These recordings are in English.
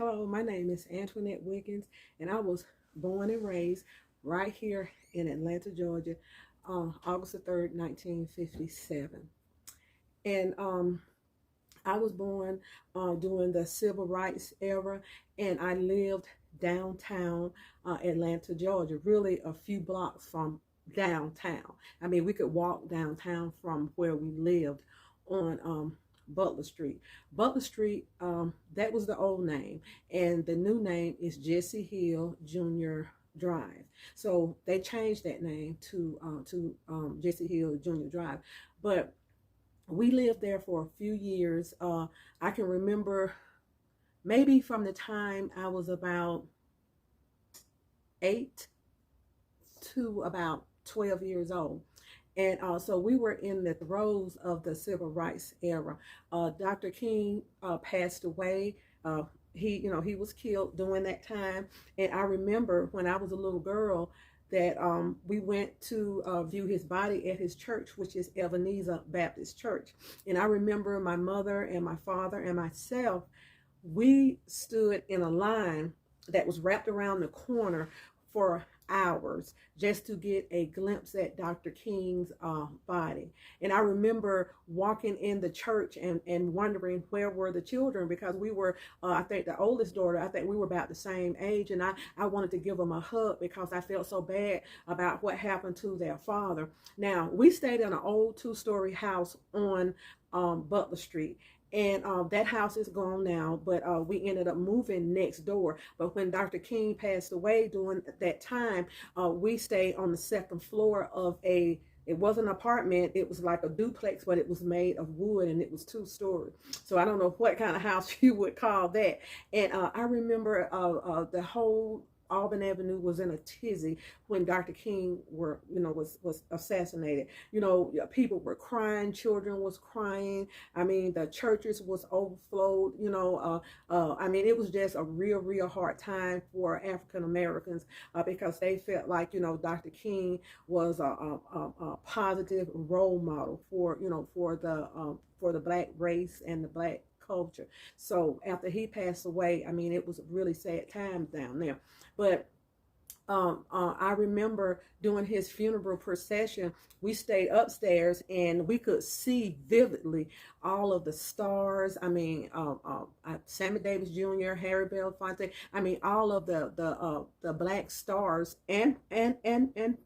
Hello, my name is Antoinette Wiggins, and I was born and raised right here in Atlanta, Georgia, August the 3rd, 1957. And I was born during the civil rights era, and I lived downtown Atlanta, Georgia, really a few blocks from downtown. I mean, we could walk downtown from where we lived on Butler Street. Butler Street, that was the old name, and the new name is Jesse Hill Jr. Drive. So they changed that name to Jesse Hill Jr. Drive, but we lived there for a few years. I can remember maybe from the time I was about 8 to about 12 years old. And so we were in the throes of the civil rights era. Dr. King passed away. He was killed during that time. And I remember when I was a little girl that we went to view his body at his church, which is Ebenezer Baptist Church. And I remember my mother and my father and myself, we stood in a line that was wrapped around the corner for hours just to get a glimpse at Dr. King's body. And I remember walking in the church and wondering where were the children, because we were, I think the oldest daughter, I think we were about the same age, and I wanted to give them a hug because I felt so bad about what happened to their father. Now, we stayed in an old two-story house on Butler Street. And that house is gone now, but we ended up moving next door. But when Dr. King passed away during that time, we stayed on the second floor of it wasn't an apartment, it was like a duplex, but it was made of wood and it was 2-story. So I don't know what kind of house you would call that. And I remember the whole Auburn Avenue was in a tizzy when Dr. King was assassinated. People were crying, children was crying. I mean, the churches was overflowed. I mean, it was just a real hard time for African Americans because they felt like Dr. King was a positive role model for the black race and the black culture. So after he passed away, I mean, it was really sad times down there. But I remember during his funeral procession, we stayed upstairs and we could see vividly all of the stars. I mean, Sammy Davis Jr., Harry Belafonte. I mean, all of the black stars and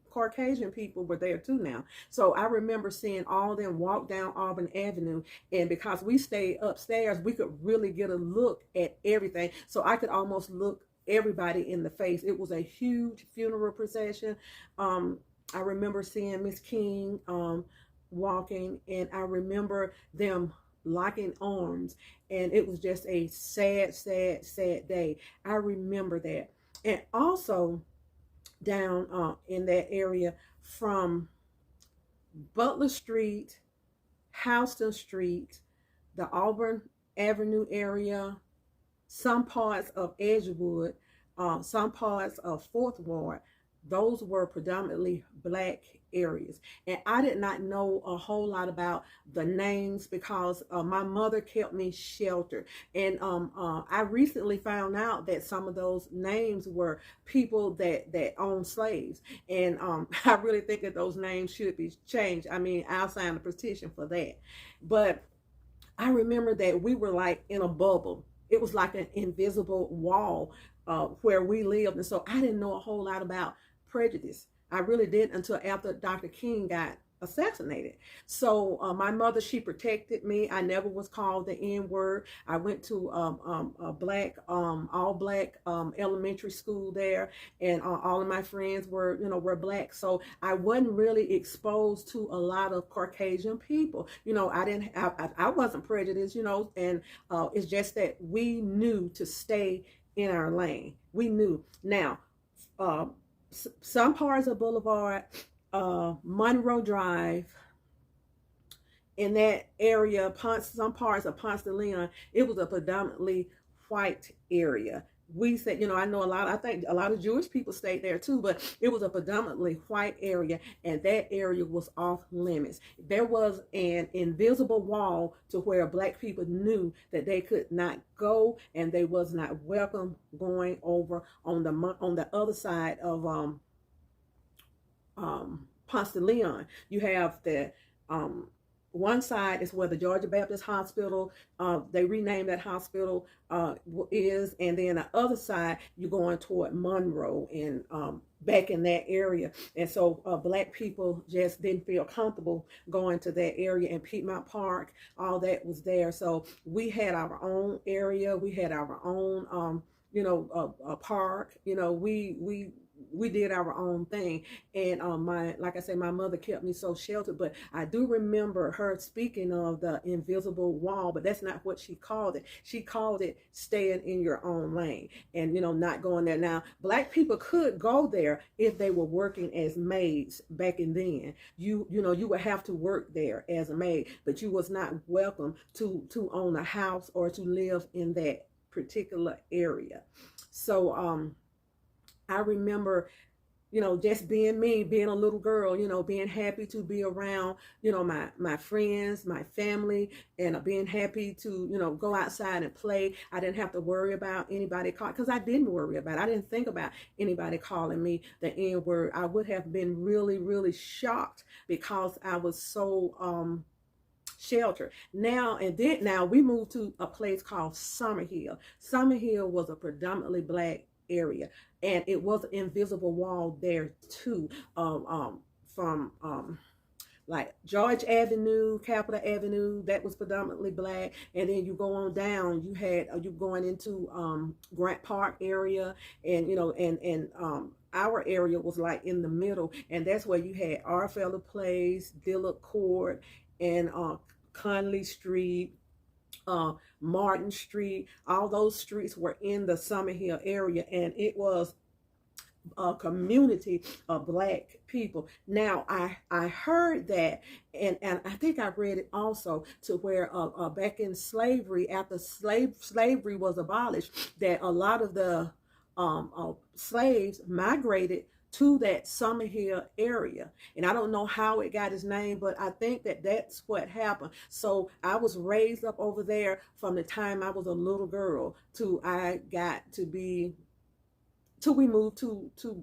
Caucasian people were there too now. So I remember seeing all of them walk down Auburn Avenue, and because we stayed upstairs, we could really get a look at everything. So I could almost look everybody in the face. It was a huge funeral procession. I remember seeing Miss King walking, and I remember them locking arms, and it was just a sad day. I remember that. And also down in that area from Butler Street, Houston Street, the Auburn Avenue area, some parts of Edgewood, some parts of Fourth Ward, those were predominantly black areas. And I did not know a whole lot about the names because my mother kept me sheltered. And I recently found out that some of those names were people that owned slaves. And I really think that those names should be changed. I mean, I'll sign a petition for that. But I remember that we were like in a bubble. It was like an invisible wall where we lived. And so I didn't know a whole lot about prejudice. I really didn't until after Dr. King got assassinated. So my mother, she protected me. I never was called the N-word. I went to a black, all black elementary school there, and all of my friends were black. So I wasn't really exposed to a lot of Caucasian people. I wasn't prejudiced, and it's just that we knew to stay in our lane. We knew. Now, some parts of Boulevard, Monroe Drive, in that area, some parts of Ponce de Leon, it was a predominantly white area. we said, you know, I know a lot, I think a lot of Jewish people stayed there too, but it was a predominantly white area, and that area was off limits. There was an invisible wall to where black people knew that they could not go, and they was not welcome going over on the other side of Ponce de Leon. You have the um, one side is where the Georgia Baptist Hospital, they renamed that hospital, is, and then the other side you're going toward Monroe and back in that area. And so black people just didn't feel comfortable going to that area, and Piedmont Park, all that was there. So we had our own area, we had our own park. You know, we did our own thing. And like I said, my mother kept me so sheltered. But I do remember her speaking of the invisible wall, but that's not what she called it. She called it staying in your own lane, and not going there. Now black people could go there if they were working as maids back in then. You would have to work there as a maid, but you was not welcome to own a house or to live in that particular area. So I remember, just being me, being a little girl, being happy to be around, my friends, my family, and being happy to, go outside and play. I didn't have to worry about anybody calling, because I didn't worry about it. I didn't think about anybody calling me the N-word. I would have been really, really shocked because I was so sheltered. Now we moved to a place called Summerhill. Summerhill was a predominantly black area, and it was an invisible wall there too, from like George Avenue, Capitol Avenue, that was predominantly black. And then you go on down, you going into Grant Park area, and our area was like in the middle, and that's where you had Arfeller Place, Dillard Court, and Conley Street, Martin Street. All those streets were in the Summerhill area, and it was a community of black people. Now I heard that, and I think I read it also, to where back in slavery, after slavery was abolished, that a lot of the slaves migrated to that Summerhill area. And I don't know how it got its name, but I think that that's what happened. So I was raised up over there from the time I was a little girl till I got to be, till we moved to the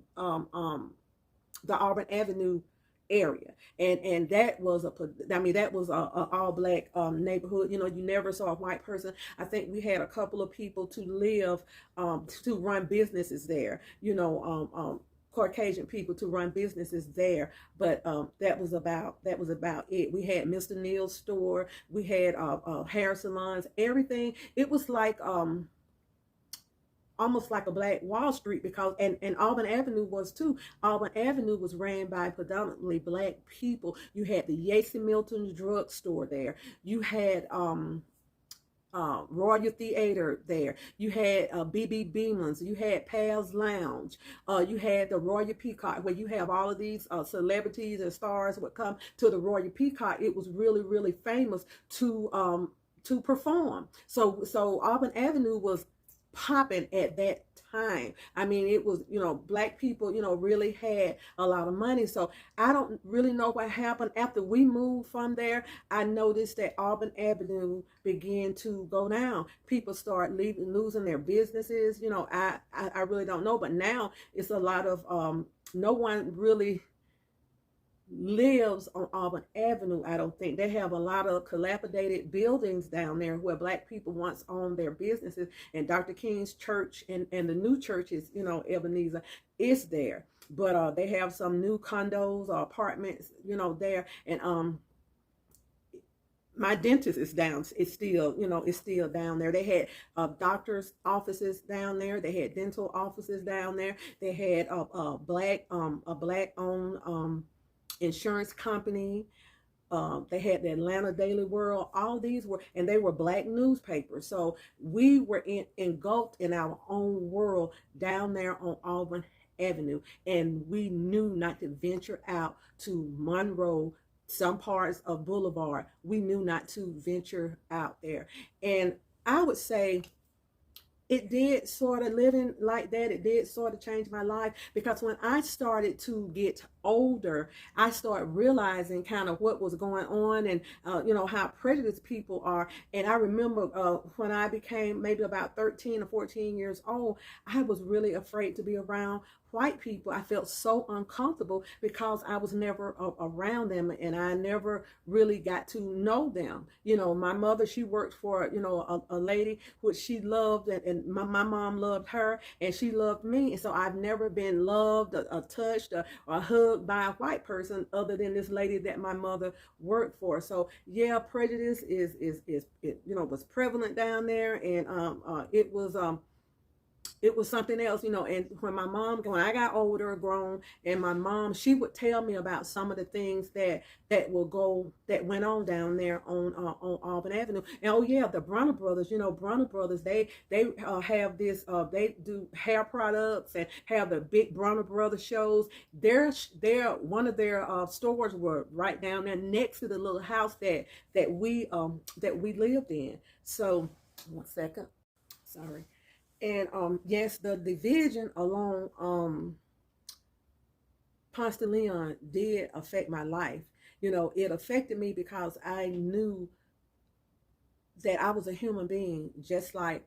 Auburn Avenue area. And that was that was a all black neighborhood. You never saw a white person. I think we had a couple of people to live, to run businesses there, Caucasian people to run businesses there, but that was about it. We had Mr. Neal's store, we had hair salons, everything. It was like almost like a black Wall Street, because and Auburn Avenue was too. Auburn Avenue was ran by predominantly black people. You had the Yates and Milton's drugstore there. You had Royal Theater there. You had BB Beeman's. You had Pal's Lounge. You had the Royal Peacock, where you have all of these celebrities and stars would come to the Royal Peacock. It was really, really famous to perform. So Auburn Avenue was popping at that time. I mean, it was, black people, really had a lot of money. So I don't really know what happened after we moved from there. I noticed that Auburn Avenue began to go down. People start losing their businesses. I really don't know, but now it's a lot of, no one really lives on Auburn Avenue. I don't think. They have a lot of dilapidated buildings down there where black people once owned their businesses, and Dr. King's church and the new church is, Ebenezer, is there. But they have some new condos or apartments, there. And my dentist is down. It's still down there. They had doctors' offices down there. They had dental offices down there. They had a black owned insurance company. They had the Atlanta Daily World. All these were, and they were black newspapers. So we were engulfed in our own world down there on Auburn Avenue, and we knew not to venture out to Monroe, some parts of Boulevard. We knew not to venture out there. And I would say it did sort of living like that. It did sort of change my life, because when I started to get older, I started realizing kind of what was going on, and how prejudiced people are. And I remember when I became maybe about 13 or 14 years old, I was really afraid to be around white people. I felt so uncomfortable because I was never around them, and I never really got to know them. My mother, she worked for a lady which she loved, and my mom loved her, and she loved me. And so I've never been loved or touched or hugged by a white person other than this lady that my mother worked for. So yeah, prejudice is was prevalent down there, and it was something else. And when I got older, grown, and my mom, she would tell me about some of the things that went on down there on Auburn Avenue. And oh yeah, the Brunner brothers, Brunner brothers, they have this, they do hair products and have the big Brunner brothers shows. Their one of their stores were right down there next to the little house that we lived in. So 1 second, sorry. And yes, the division along Ponce de Leon did affect my life. It affected me because I knew that I was a human being, just like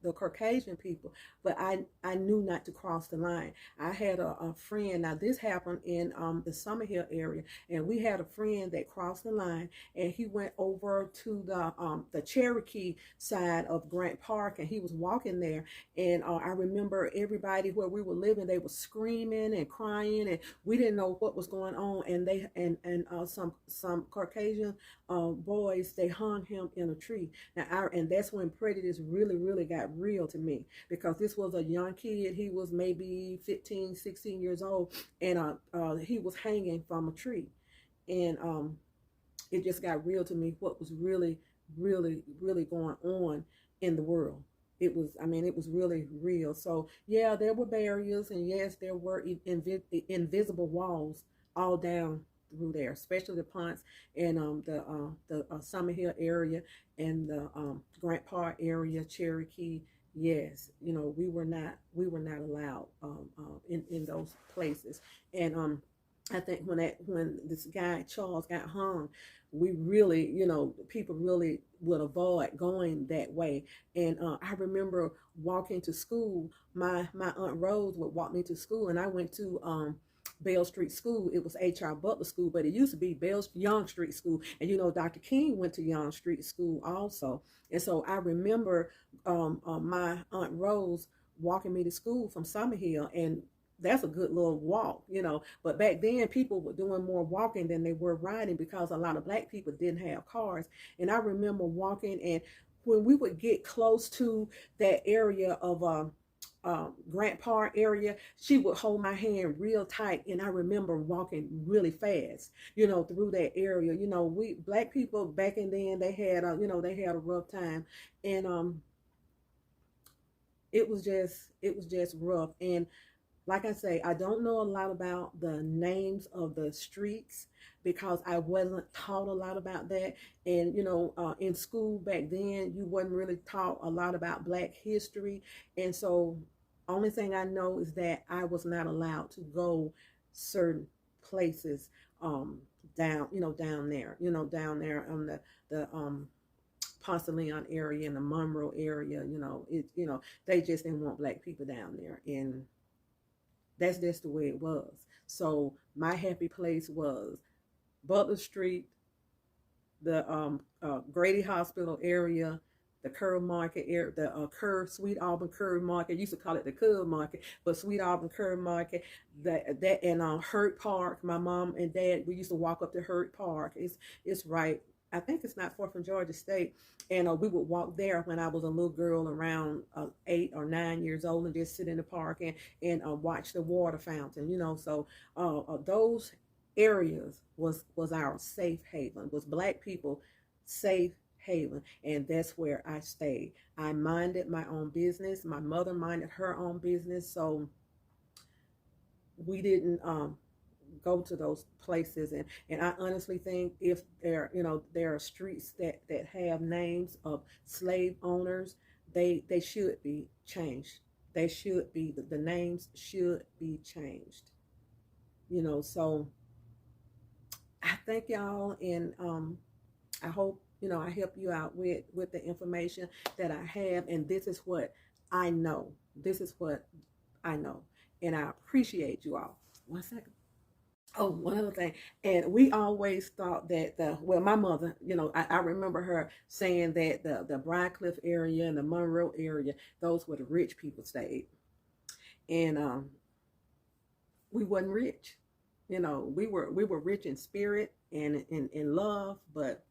the Caucasian people, but I knew not to cross the line. I had a friend. Now this happened in the Summer Hill area, and we had a friend that crossed the line, and he went over to the Cherokee side of Grant Park, and he was walking there. And I remember everybody where we were living, they were screaming and crying, and we didn't know what was going on. And they and some Caucasian boys, they hung him in a tree. And that's when prejudice really got real to me, because this was a young kid. He was maybe 15, 16 years old, and he was hanging from a tree. And it just got real to me what was really going on in the world. It was really real. So yeah, there were barriers, and yes, there were invisible walls all down through there, especially the Ponce and the Summer Hill area, and the Grant Park area, Cherokee. Yes, we were not allowed in those places. And I think when this guy Charles got hung, we really, people really would avoid going that way. And I remember walking to school. My Aunt Rose would walk me to school, and I went to Bell Street School. It was H.R. Butler School, but it used to be Young Street School. And Dr. King went to Young Street School also. And so I remember my Aunt Rose walking me to school from Summer Hill, and that's a good little walk. But back then, people were doing more walking than they were riding, because a lot of black people didn't have cars. And I remember walking, and when we would get close to that area of Grant Park area, she would hold my hand real tight, and I remember walking really fast, through that area. We black people back in then, they had a rough time, and it was just rough. And like I say, I don't know a lot about the names of the streets, because I wasn't taught a lot about that. And in school back then, you wasn't really taught a lot about Black history. And so only thing I know is that I was not allowed to go certain places down there on the Ponce de Leon area and the Monroe area. They just didn't want Black people down there, and that's just the way it was. So my happy place was Butler Street, the Grady Hospital area, the Curve Market area, the Sweet Auburn Curve Market. Used to call it the Cub Market, but Sweet Auburn Curve Market. That and Hurt Park. My mom and dad, we used to walk up to Hurt Park. It's right. I think it's not far from Georgia State. And we would walk there when I was a little girl, around 8 or 9 years old, and just sit in the park and watch the water fountain. So those areas was our safe haven, was Black people safe haven. And that's where I stayed. I minded my own business. My mother minded her own business. So we didn't go to those places. And I honestly think if there are streets that have names of slave owners, they should be changed. They should be, the names should be changed. So I thank y'all, and I hope I help you out with the information that I have, and this is what I know. This is what I know, and I appreciate you all. One second. Oh, one other thing, and we always thought that my mother, I remember her saying that the Briarcliff area and the Monroe area, those were the rich people stayed, and we wasn't rich. We were rich in spirit and in love, but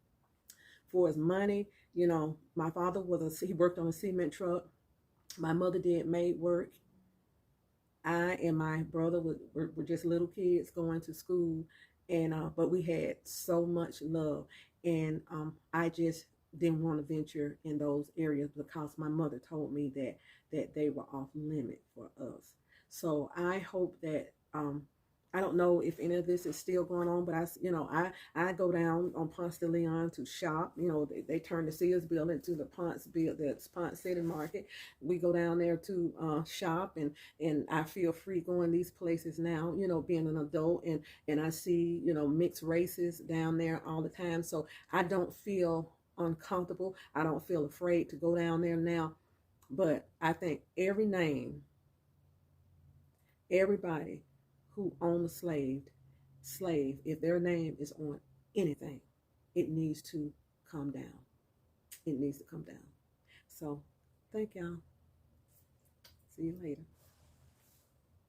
for his money, my father he worked on a cement truck. My mother did maid work. I and my brother were just little kids going to school, and but we had so much love, and I just didn't want to venture in those areas because my mother told me that they were off limit for us. So I hope that I don't know if any of this is still going on, but I go down on Ponce de Leon to shop. They turned the Sears building to the Ponce City Market. We go down there to shop, and I feel free going these places now. Being an adult, and I see mixed races down there all the time, so I don't feel uncomfortable. I don't feel afraid to go down there now. But I think everybody who owned a slave, if their name is on anything, it needs to come down. It needs to come down. So, thank y'all. See you later.